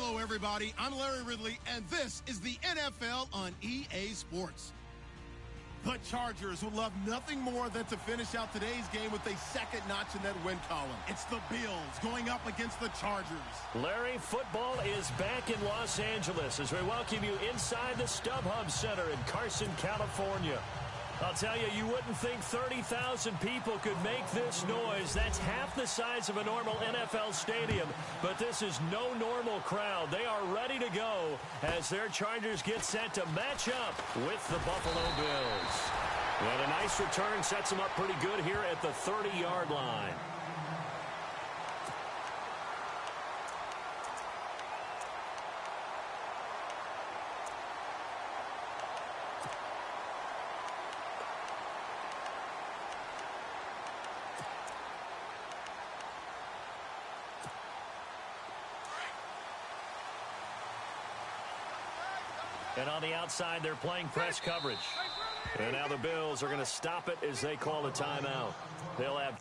Hello, everybody. I'm Larry Ridley, and this is the NFL on EA Sports. The Chargers would love nothing more than to finish out today's game with a second notch in that win column. It's the Bills going up against the Chargers. Larry, football is back in Los Angeles as we welcome you inside the StubHub Center in Carson, California. I'll tell you, you wouldn't think 30,000 people could make this noise. That's half the size of a normal NFL stadium, but this is no normal crowd. They are ready to go as their Chargers get set to match up with the Buffalo Bills. And a nice return sets them up pretty good here at the 30-yard line. And on the outside, they're playing press coverage. And now the Bills are going to stop it as they call a timeout. They'll have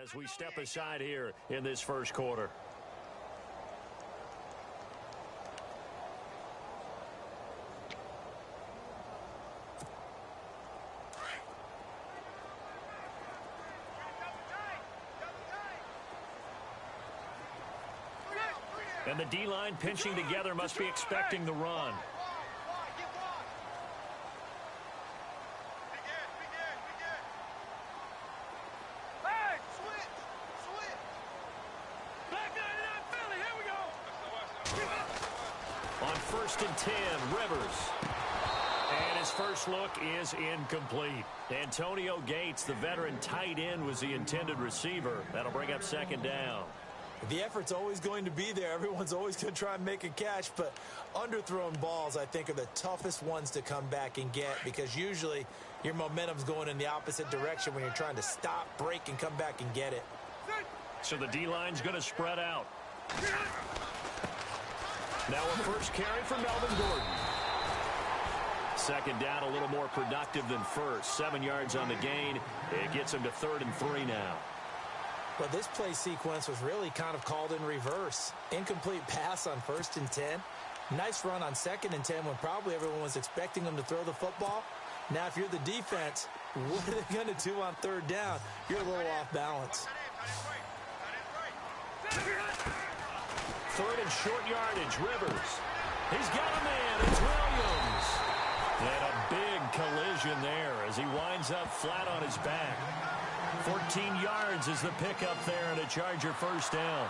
as we step aside here in this first quarter. And the D-line pinching together must be expecting the run. On 1st and 10, Rivers. And his first look is incomplete. Antonio Gates, the veteran tight end, was the intended receiver. That'll bring up second down. The effort's always going to be there. Everyone's always going to try and make a catch, but underthrown balls, I think, are the toughest ones to come back and get because usually your momentum's going in the opposite direction when you're trying to stop, break, and come back and get it. So the D-line's going to spread out. Now a first carry for Melvin Gordon. Second down, a little more productive than first. 7 yards on the gain. It gets him to 3rd and 3 now. But this play sequence was really kind of called in reverse. Incomplete pass on 1st and 10. Nice run on 2nd and 10 when probably everyone was expecting them to throw the football. Now, if you're the defense, what are they going to do on 3rd down? You're a little off balance. 3rd and short yardage, Rivers. He's got a man. It's Williams. And a big collision there as he winds up flat on his back. 14 yards is the pickup there and a Charger first down.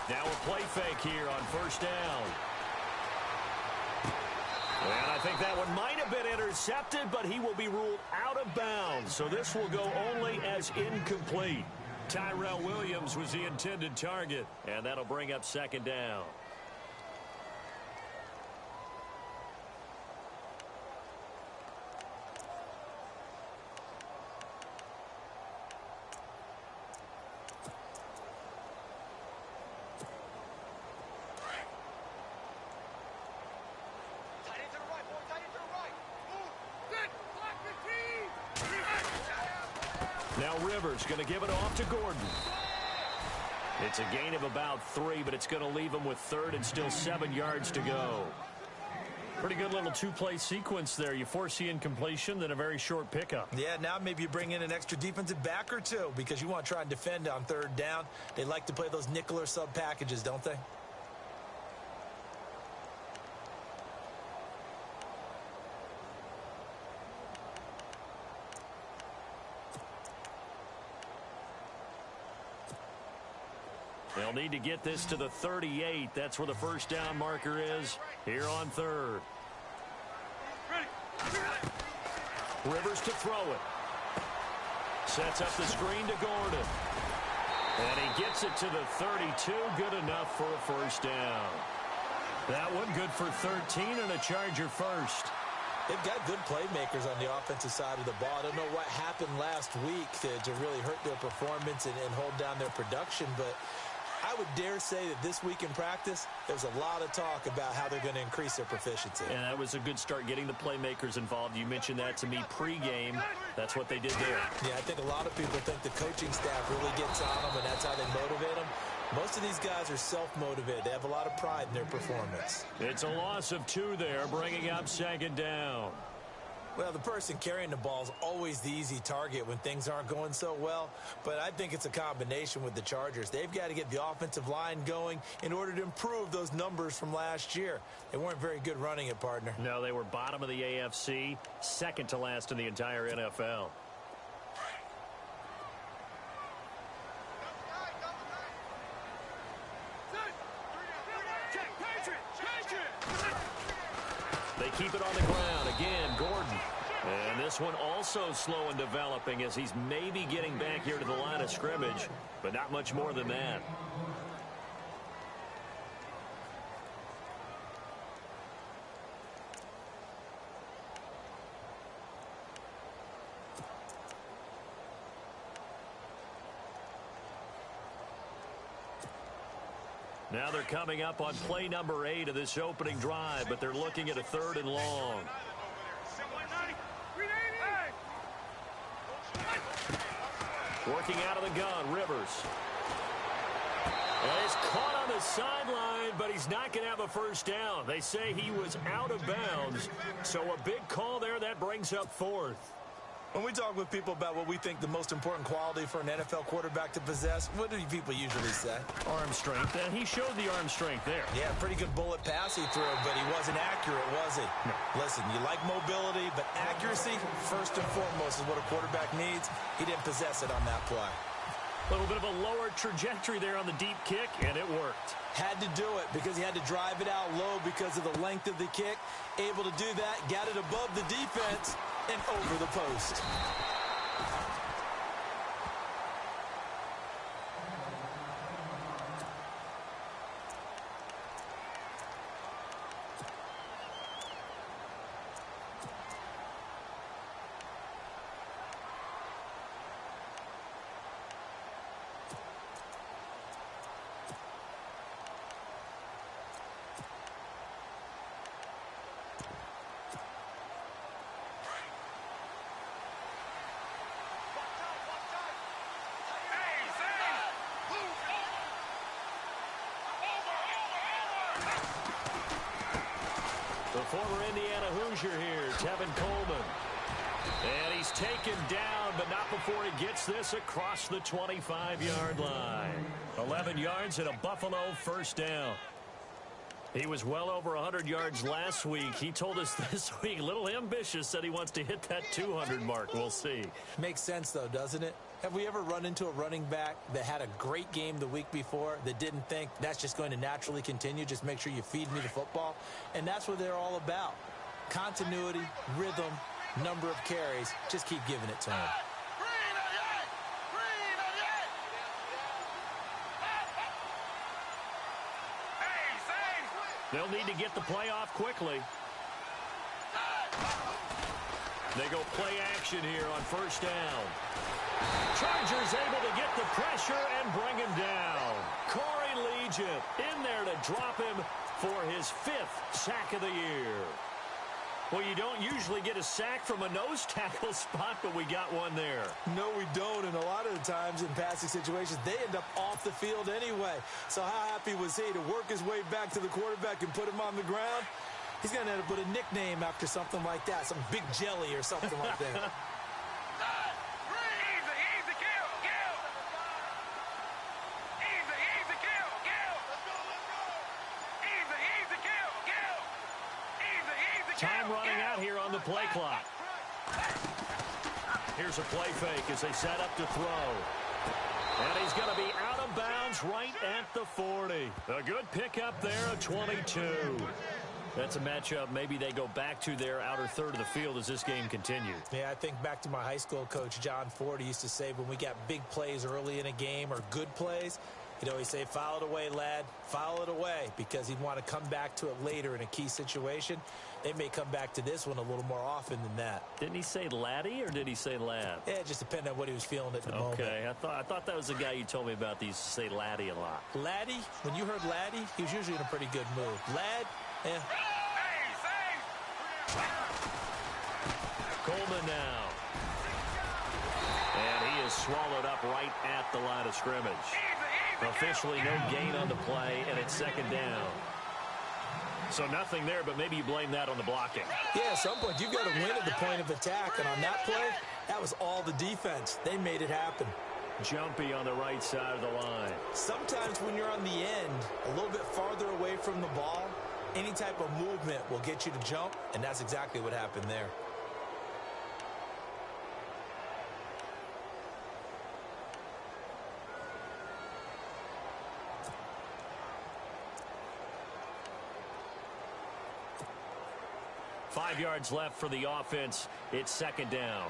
Now a play fake here on 1st down. And I think that one might have been intercepted, but he will be ruled out of bounds. So this will go only as incomplete. Tyrell Williams was the intended target, and that'll bring up second down. Now Rivers going to give it off to Gordon. It's a gain of about 3, but it's going to leave them with third and still 7 yards to go. Pretty good little two-play sequence there. You force the incompletion, then a very short pickup. Yeah, now maybe you bring in an extra defensive back or two because you want to try and defend on third down. They like to play those nickel or sub packages, don't they? They'll need to get this to the 38. That's where the first down marker is here on third. Rivers to throw it. Sets up the screen to Gordon. And he gets it to the 32. Good enough for a first down. That one good for 13 and a Charger first. They've got good playmakers on the offensive side of the ball. I don't know what happened last week to really hurt their performance and hold down their production, but I would dare say that this week in practice, there's a lot of talk about how they're going to increase their proficiency. And that was a good start getting the playmakers involved. You mentioned that to me pregame. That's what they did there. Yeah, I think a lot of people think the coaching staff really gets on them, and that's how they motivate them. Most of these guys are self-motivated. They have a lot of pride in their performance. It's a loss of 2 there, bringing up second down. Well, the person carrying the ball is always the easy target when things aren't going so well, but I think it's a combination with the Chargers. They've got to get the offensive line going in order to improve those numbers from last year. They weren't very good running it, partner. No, they were bottom of the AFC, second to last in the entire NFL. They keep it on the ground. Again, Gordon. And this one also slow in developing as he's maybe getting back here to the line of scrimmage, but not much more than that. Now they're coming up on play number 8 of this opening drive, but they're looking at a 3rd and long. Working out of the gun, Rivers. And he's caught on the sideline, but he's not going to have a first down. They say he was out of bounds, so a big call there that brings up 4th. When we talk with people about what we think the most important quality for an NFL quarterback to possess, what do people usually say? Arm strength, and he showed the arm strength there. Yeah, pretty good bullet pass he threw, but he wasn't accurate, was he? No. Listen, you like mobility, but accuracy, first and foremost, is what a quarterback needs. He didn't possess it on that play. A little bit of a lower trajectory there on the deep kick, and it worked. Had to do it because he had to drive it out low because of the length of the kick. Able to do that, got it above the defense and over the post. The former Indiana Hoosier here, Tevin Coleman. And he's taken down, but not before he gets this across the 25-yard line. 11 yards and a Buffalo first down. He was well over 100 yards last week. He told us this week, a little ambitious, said he wants to hit that 200 mark. We'll see. Makes sense, though, doesn't it? Have we ever run into a running back that had a great game the week before that didn't think that's just going to naturally continue? Just make sure you feed me the football. And that's what they're all about. Continuity, rhythm, number of carries. Just keep giving it to him. They'll need to get the play off quickly. They go play action here on first down. Chargers able to get the pressure and bring him down. Corey Legent in there to drop him for his 5th sack of the year. Well, you don't usually get a sack from a nose tackle spot, but we got one there. No, we don't, and a lot of the times in passing situations, they end up off the field anyway. So how happy was he to work his way back to the quarterback and put him on the ground? He's going to end up with a nickname after something like that, some Big Jelly or something like that. Time running out here on the play clock. Here's a play fake as they set up to throw. And he's going to be out of bounds right at the 40. A good pickup there, a 22. That's a matchup maybe they go back to their outer third of the field as this game continues. Yeah, I think back to my high school coach, John Ford. He used to say when we got big plays early in a game or good plays, he'd always say, foul it away, lad, foul it away, because he'd want to come back to it later in a key situation. They may come back to this one a little more often than that. Didn't he say laddie or did he say lad? Yeah, it just depended on what he was feeling at the moment. Okay, I thought that was the guy you told me about. He used to say laddie a lot. Laddie, when you heard laddie, he was usually in a pretty good mood. Lad, yeah. Coleman now. And he is swallowed up right at the line of scrimmage. Officially no gain on the play, and it's second down. So nothing there, but maybe you blame that on the blocking. Yeah, at some point you've got to win at the point of attack, and on that play, that was all the defense. They made it happen. Jumpy on the right side of the line. Sometimes when you're on the end, a little bit farther away from the ball, any type of movement will get you to jump, and that's exactly what happened there. Five yards left for the offense. It's second down.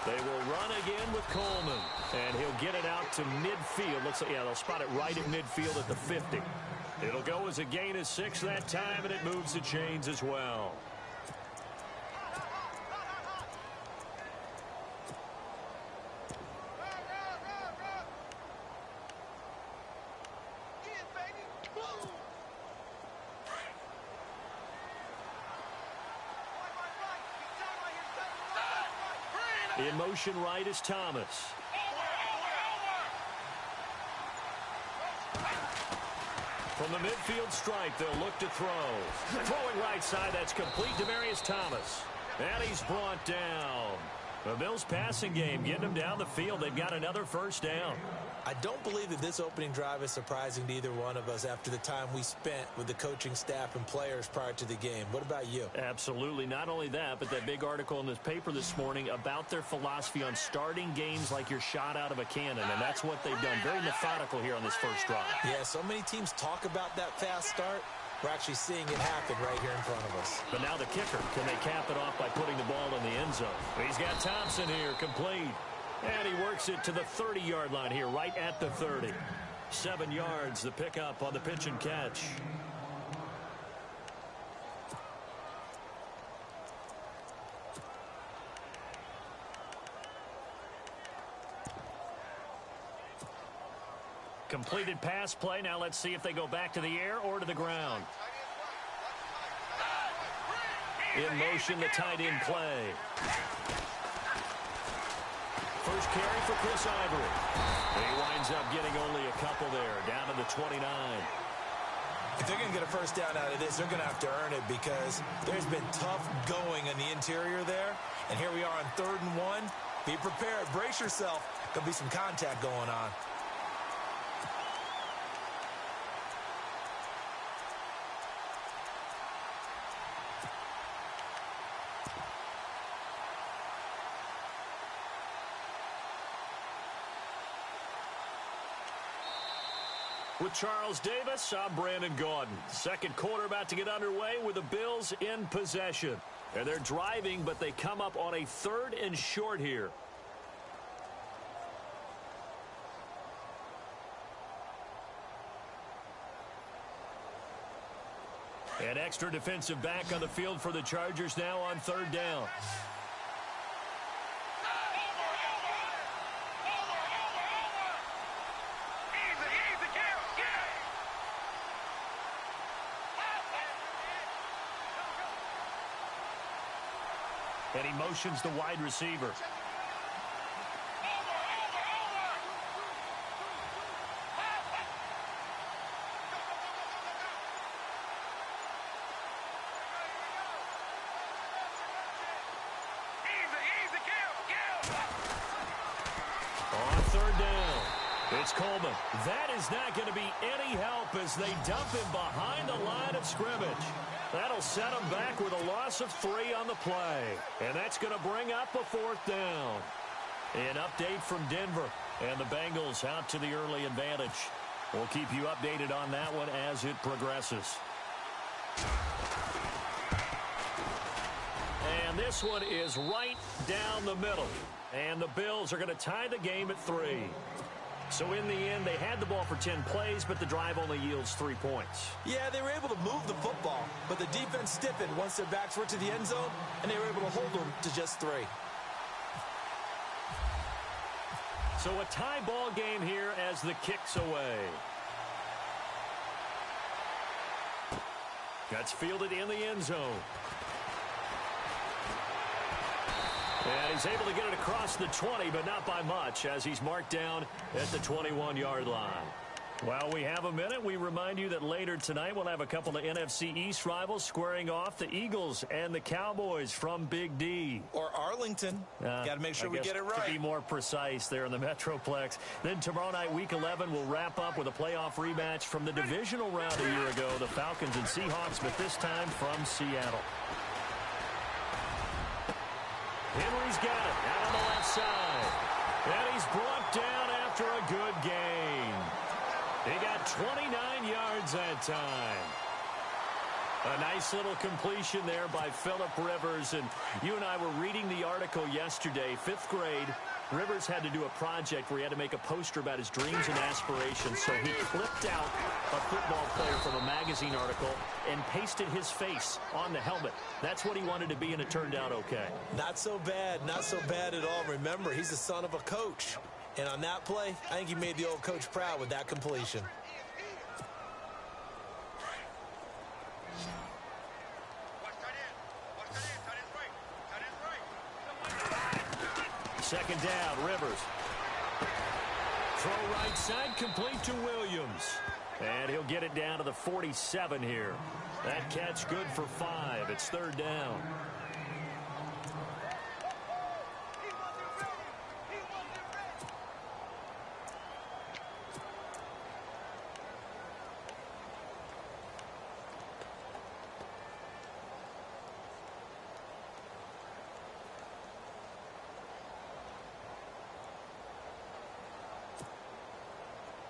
They will run again with Coleman. And he'll get it out to midfield. Looks like, yeah, they'll spot it right at midfield at the 50. It'll go as a gain of 6 that time, and it moves the chains as well. In motion right is Thomas. From the midfield stripe, they'll look to throw. Throwing right side, that's complete. Demaryius Thomas. And he's brought down. The Bills passing game getting them down the field. They've got another first down. I don't believe that this opening drive is surprising to either one of us after the time we spent with the coaching staff and players prior to the game. What about you? Absolutely. Not only that, but that big article in this paper this morning about their philosophy on starting games like you're shot out of a cannon, and that's what they've done. Very methodical here on this first drive. Yeah, so many teams talk about that fast start. We're actually seeing it happen right here in front of us. But now the kicker. Can they cap it off by putting the ball in the end zone? He's got Thompson here, complete. And he works it to the 30-yard line here, right at the 30. 7 yards, the pickup on the pitch and catch. Completed pass play. Now let's see if they go back to the air or to the ground. In motion, the tight end play. First carry for Chris Ivory. He winds up getting only a couple there, down to the 29. If they're going to get a first down out of this, they're going to have to earn it because there's been tough going in the interior there. And here we are on 3rd and 1. Be prepared. Brace yourself. There'll be some contact going on. With Charles Davis, I'm Brandon Gaudin. Second quarter about to get underway with the Bills in possession. And they're driving, but they come up on a 3rd and short here. An extra defensive back on the field for the Chargers now on 3rd down. And he motions the wide receiver. On third down, it's Coleman. That is not going to be any help as they dump him behind the line of scrimmage. That'll set him back with a loss of 3 on the play. And that's going to bring up a 4th down. An update from Denver. And the Bengals out to the early advantage. We'll keep you updated on that one as it progresses. And this one is right down the middle. And the Bills are going to tie the game at 3. So in the end, they had the ball for 10 plays, but the drive only yields 3 points. Yeah, they were able to move the football, but the defense stiffened once their backs were to the end zone, and they were able to hold them to just 3. So a tie ball game here as the kick's away. That's fielded in the end zone. And he's able to get it across the 20, but not by much, as he's marked down at the 21-yard line. While we have a minute, we remind you that later tonight we'll have a couple of NFC East rivals squaring off, the Eagles and the Cowboys from Big D. Or Arlington. Got to make sure we get it right. To be more precise there in the Metroplex. Then tomorrow night, Week 11, we'll wrap up with a playoff rematch from the divisional round a year ago, the Falcons and Seahawks, but this time from Seattle. Henry's got it out on the left side. And he's brought down after a good gain. He got 29 yards that time. A nice little completion there by Phillip Rivers. And you and I were reading the article yesterday, 5th grade. Rivers had to do a project where he had to make a poster about his dreams and aspirations. So he clipped out a football player from a magazine article and pasted his face on the helmet. That's what he wanted to be, and it turned out okay. Not so bad. Not so bad at all. Remember, he's the son of a coach. And on that play, I think he made the old coach proud with that completion. Second down, Rivers. Throw right side, complete to Williams. And he'll get it down to the 47 here. That catch good for 5. It's third down.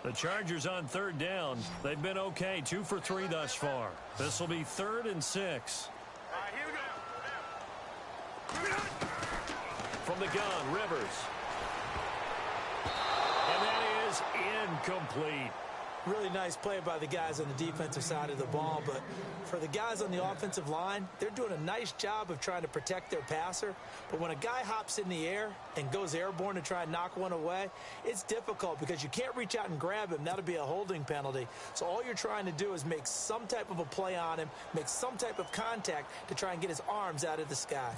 The Chargers on third down. They've been okay, 2 for 3 thus far. This will be 3rd and 6. All right, here we go. From the gun, Rivers. And that is incomplete. Really nice play by the guys on the defensive side of the ball, but for the guys on the offensive line, they're doing a nice job of trying to protect their passer. But when a guy hops in the air and goes airborne to try and knock one away, it's difficult because you can't reach out and grab him. That'll be a holding penalty. So all you're trying to do is make some type of a play on him, make some type of contact to try and get his arms out of the sky.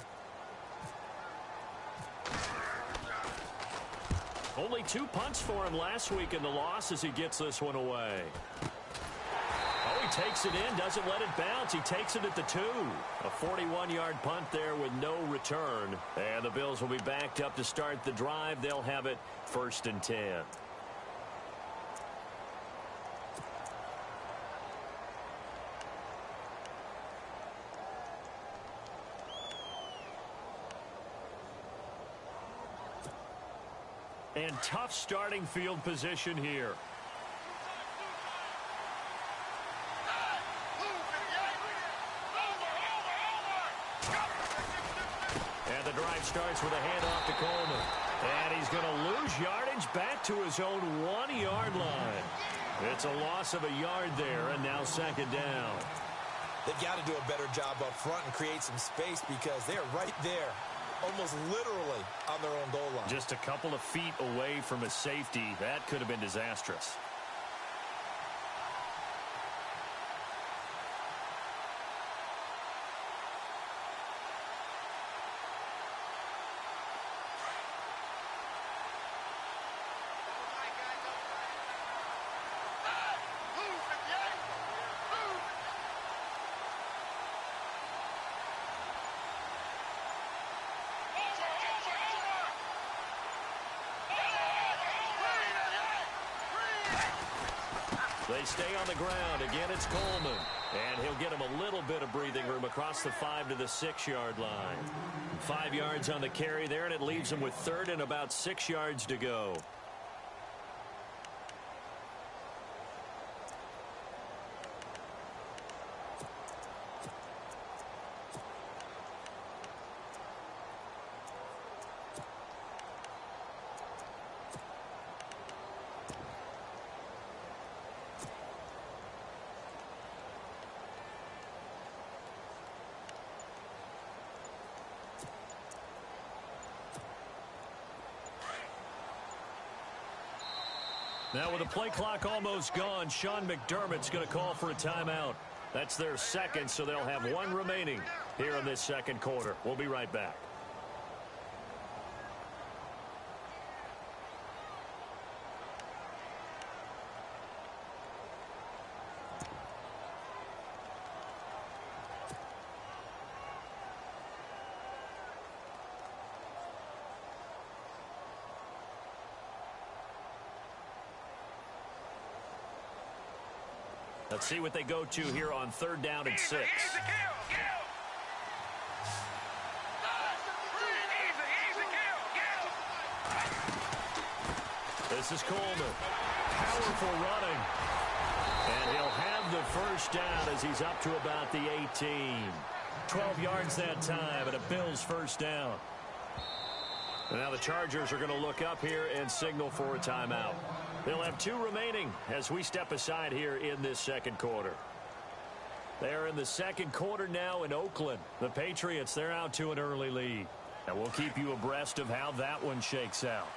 Only 2 punts for him last week in the loss as he gets this one away. Oh, he takes it in, doesn't let it bounce. He takes it at the 2. A 41-yard punt there with no return. And the Bills will be backed up to start the drive. They'll have it 1st and 10. And tough starting field position here. And the drive starts with a handoff to Coleman. And he's going to lose yardage back to his own 1-yard line. It's a loss of a yard there, and now 2nd down. They've got to do a better job up front and create some space because they're right there, almost literally on their own goal line. Just a couple of feet away from a safety. That could have been disastrous. They stay on the ground. Again, it's Coleman. And he'll get him a little bit of breathing room across the 5 to the 6-yard line. 5 yards on the carry there, and it leaves him with 3rd and about 6 yards to go. Now with the play clock almost gone, Sean McDermott's going to call for a timeout. That's their second, so they'll have 1 remaining here in this second quarter. We'll be right back. Let's see what they go to here on 3rd down and 6. This is Coleman. Powerful running. And he'll have the first down as he's up to about the 18. 12 yards that time, and a Bills first down. And now the Chargers are going to look up here and signal for a timeout. They'll have 2 remaining as we step aside here in this second quarter. They're in the second quarter now in Oakland. The Patriots, they're out to an early lead. And we'll keep you abreast of how that one shakes out.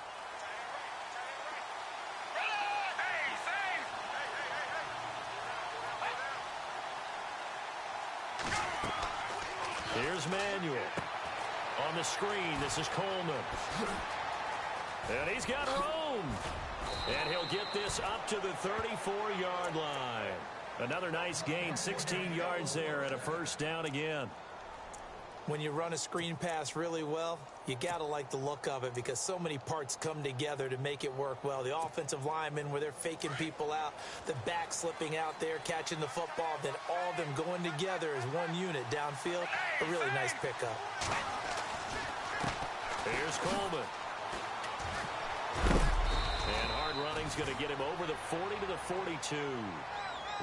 Here's Manuel. On the screen, this is Coleman. And he's got room. And he'll get this up to the 34-yard line. Another nice gain, 16 yards there, and a first down again. When you run a screen pass really well, you got to like the look of it because so many parts come together to make it work well. The offensive linemen, where they're faking people out, the back slipping out there, catching the football, then all of them going together as one unit downfield. A really nice pickup. Here's Coleman. And hard running's going to get him over the 40 to the 42.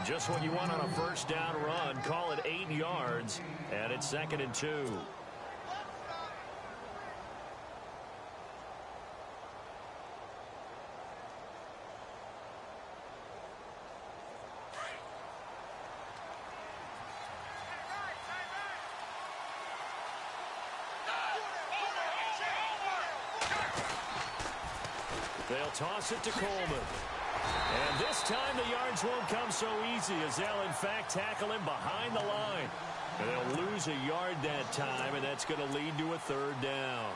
Just what you want on a first down run. Call it 8 yards, and it's 2nd and 2. They'll toss it to Coleman. And this time the yards won't come so easy as they'll, in fact, tackle him behind the line. And they'll lose a yard that time, and that's going to lead to a 3rd down.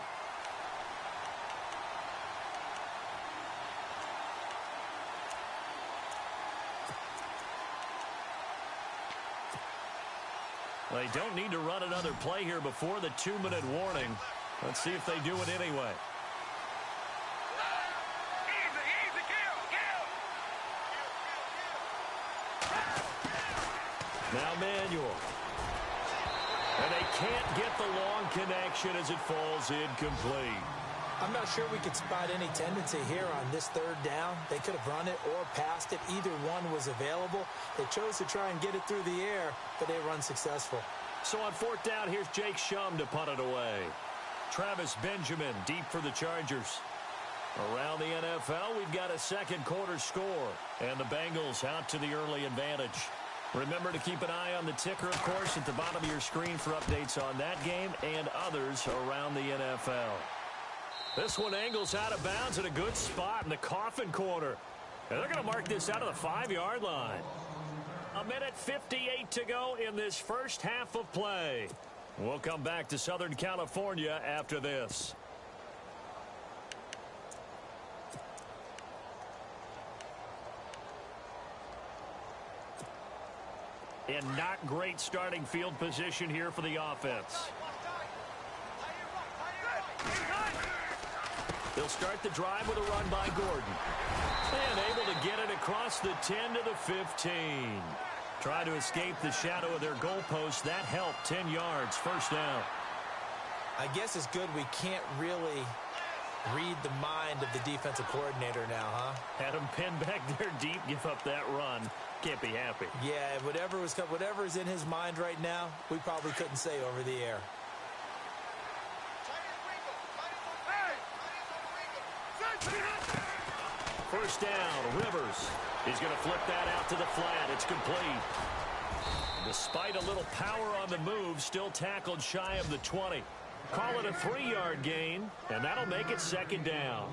They don't need to run another play here before the 2-minute warning. Let's see if they do it anyway. Now Manuel. And they can't get the long connection as it falls incomplete. I'm not sure we could spot any tendency here on this 3rd down. They could have run it or passed it. Either one was available. They chose to try and get it through the air, but they were unsuccessful. So on 4th down, here's Jake Shum to punt it away. Travis Benjamin deep for the Chargers. Around the NFL, we've got a second quarter score, and the Bengals out to the early advantage. Remember to keep an eye on the ticker, of course, at the bottom of your screen for updates on that game and others around the NFL. This one angles out of bounds at a good spot in the coffin corner. And they're going to mark this out of the 5-yard line. 1:58 to go in this first half of play. We'll come back to Southern California after this. And not great starting field position here for the offense. They'll start the drive with a run by Gordon. And able to get it across the 10 to the 15. Try to escape the shadow of their goalpost. That helped. 10 yards, first down. I guess it's good we can't really read the mind of the defensive coordinator now, huh? Had him pinned back there deep, give up that run. Can't be happy. Yeah, whatever is in his mind right now, we probably couldn't say over the air. First down, Rivers. He's going to flip that out to the flat. It's complete. Despite a little power on the move, still tackled shy of the 20. Call it a 3-yard gain, and that'll make it second down.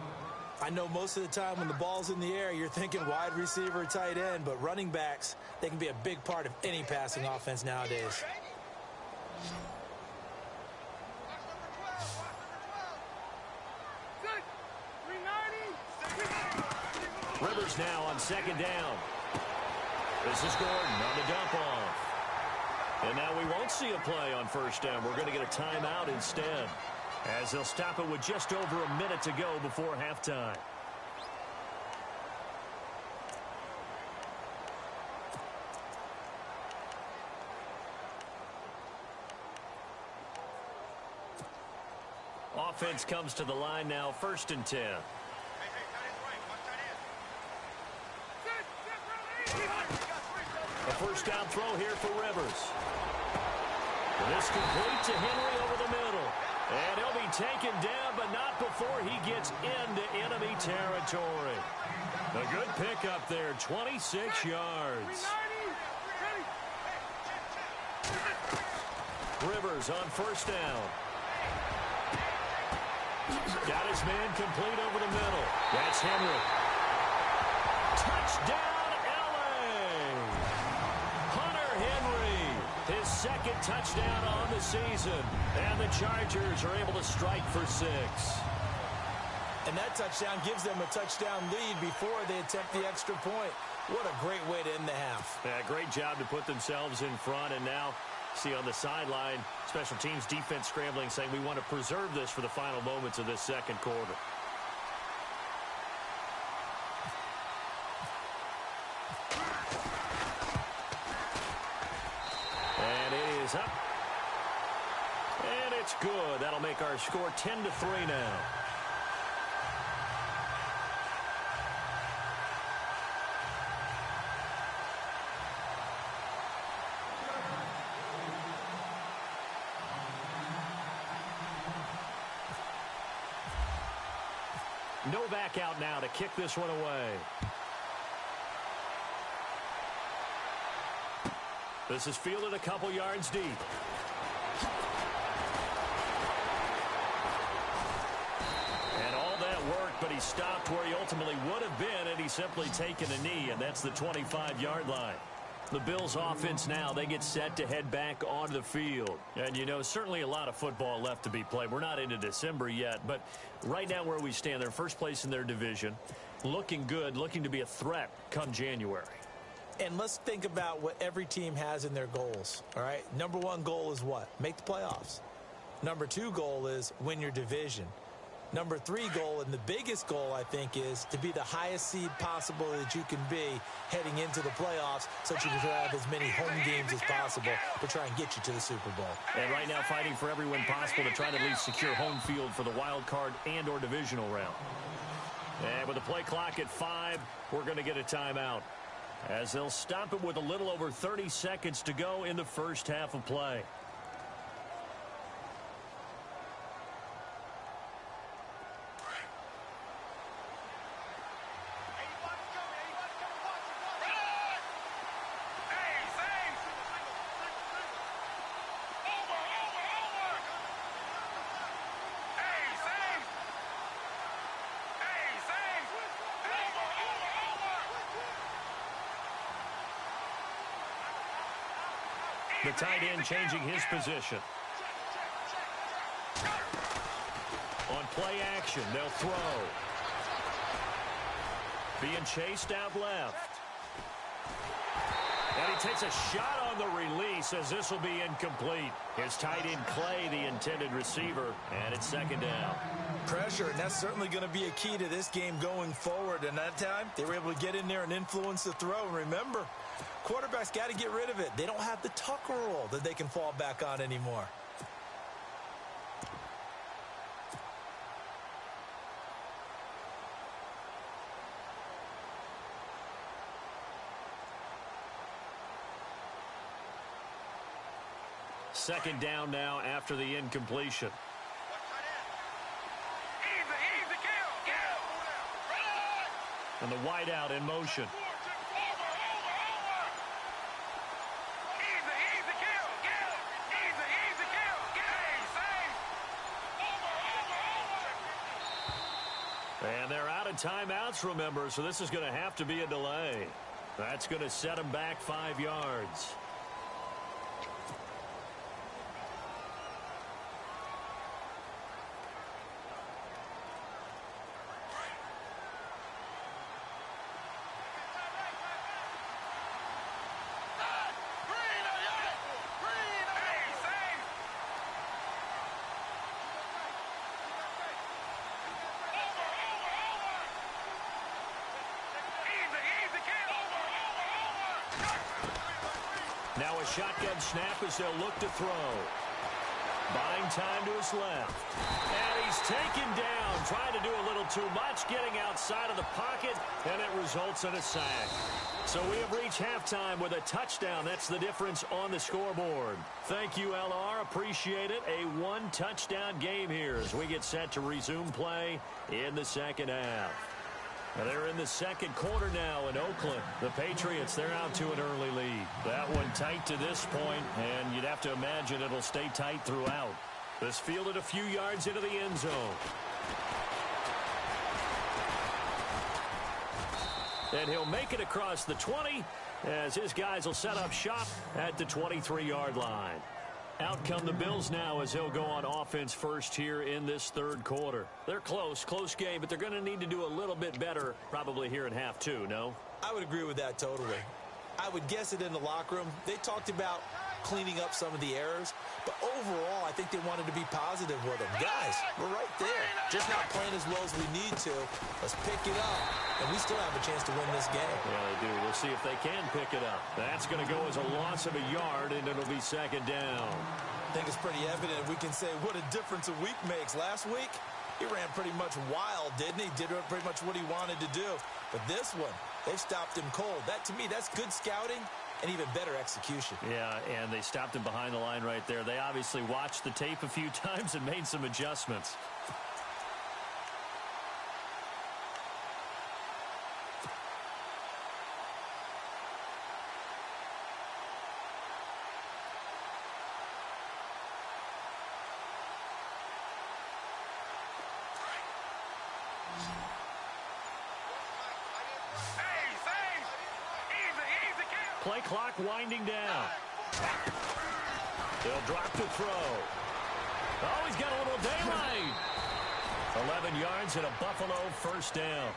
I know most of the time when the ball's in the air, you're thinking wide receiver, tight end, but running backs, they can be a big part of any passing offense nowadays. Rivers now on second down. This is Gordon on the dump off. And now we won't see a play on first down. We're going to get a timeout instead, as they'll stop it with just over a minute to go before halftime. Offense comes to the line now, 1st and 10. A first down throw here for Rivers. This complete to Henry over the middle. And he'll be taken down, but not before he gets into enemy territory. A good pickup there, 26 yards. Rivers on first down. Got his man complete over the middle. That's Henry. Touchdown, LA! Hunter Henry, his second touchdown on the season. And the Chargers are able to strike for 6. And that touchdown gives them a touchdown lead before they attempt the extra point. What a great way to end the half. Yeah, great job to put themselves in front. And now, see on the sideline, special teams defense scrambling, saying we want to preserve this for the final moments of this second quarter. And it is up. And it's good. That'll make our score 10-3 now. Novak out now to kick this one away. This is fielded a couple yards deep. And all that work, but he stopped where he ultimately would have been had he simply taken a knee, and that's the 25-yard line. The Bills offense now, they get set to head back onto the field. And, you know, certainly a lot of football left to be played. We're not into December yet, but right now where we stand, they're first place in their division, looking good, looking to be a threat come January. And let's think about what every team has in their goals, all right? Number 1 goal is what? Make the playoffs. Number 2 goal is win your division. Number 3 goal, and the biggest goal, I think, is to be the highest seed possible that you can be heading into the playoffs so that you can have as many home games as possible to try and get you to the Super Bowl. And right now fighting for every win possible to try to at least secure home field for the wild card and or divisional round. And with the play clock at 5, we're going to get a timeout, as they'll stop it with a little over 30 seconds to go in the first half of play. The tight end changing his position. On play action, they'll throw. Being chased out left. And he takes a shot on the release as this will be incomplete. His tight end Clay, the intended receiver, and it's second down. Pressure, and that's certainly going to be a key to this game going forward. And that time, they were able to get in there and influence the throw. And remember, quarterbacks got to get rid of it. They don't have the tuck rule that they can fall back on anymore. Second down now after the incompletion. And the wideout in motion. And they're out of timeouts, remember, so this is going to have to be a delay. That's going to set them back 5 yards. Now a shotgun snap as they'll look to throw. Buying time to his left. And he's taken down, trying to do a little too much, getting outside of the pocket, and it results in a sack. So we have reached halftime with a touchdown. That's the difference on the scoreboard. Thank you, LR. Appreciate it. A one-touchdown game here as we get set to resume play in the second half. They're in the second quarter now in Oakland. The Patriots, they're out to an early lead. That one tight to this point, and you'd have to imagine it'll stay tight throughout. This fielded a few yards into the end zone. And he'll make it across the 20 as his guys will set up shop at the 23-yard line. Out come the Bills now as he'll go on offense first here in this third quarter. They're close game, but they're going to need to do a little bit better probably here in half two, no? I would agree with that totally. I would guess it in the locker room. They talked about cleaning up some of the errors, but overall, I think they wanted to be positive with them. Guys, we're right there. Just not playing as well as we need to. Let's pick it up, and we still have a chance to win this game. Yeah, they do. We'll see if they can pick it up. That's going to go as a loss of a yard, and it'll be second down. I think it's pretty evident. We can say what a difference a week makes. Last week, he ran pretty much wild, didn't he? Did pretty much what he wanted to do. But this one, they've stopped him cold. That, to me, that's good scouting and even better execution. Yeah, and they stopped him behind the line right there. They obviously watched the tape a few times and made some adjustments. Play clock winding down. They'll drop the throw. Oh, he's got a little daylight. 11 yards and a Buffalo first down.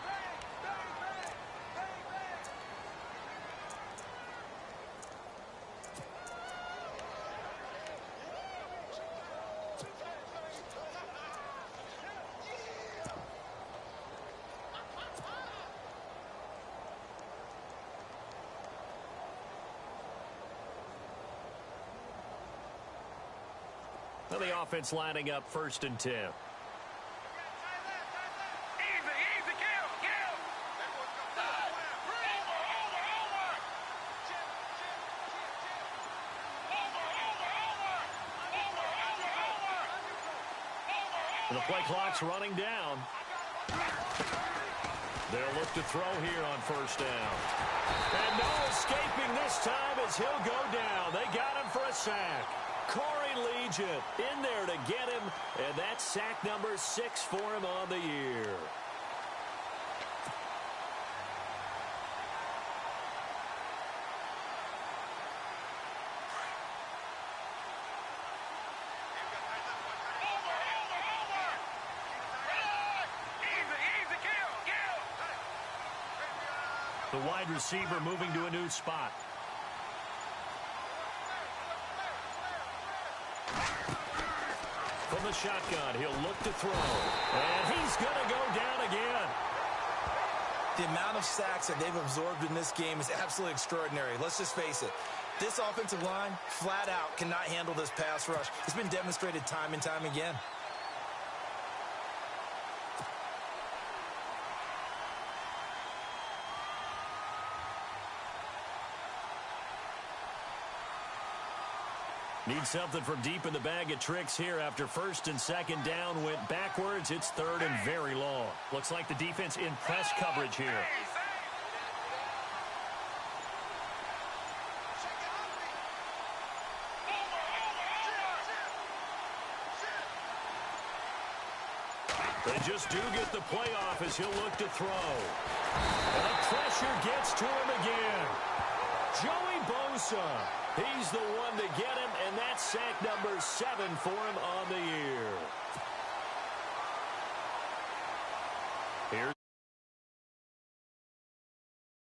The offense lining up first and 10. The play clock's running down. They'll look to throw here on first down. And no escaping this time as he'll go down. They got him for a sack. Corey Legion in there to get him, and that's sack number 6 for him on the year. The wide receiver moving to a new spot. From the shotgun, he'll look to throw. And he's going to go down again. The amount of sacks that they've absorbed in this game is absolutely extraordinary. Let's just face it. This offensive line, flat out, cannot handle this pass rush. It's been demonstrated time and time again. Need something from deep in the bag of tricks here after first and second down went backwards. It's third and very long. Looks like the defense in press coverage here. They just do get the playoff as he'll look to throw. And the pressure gets to him again. Joey Bosa. He's the one to get him, and that's sack number 7 for him on the year.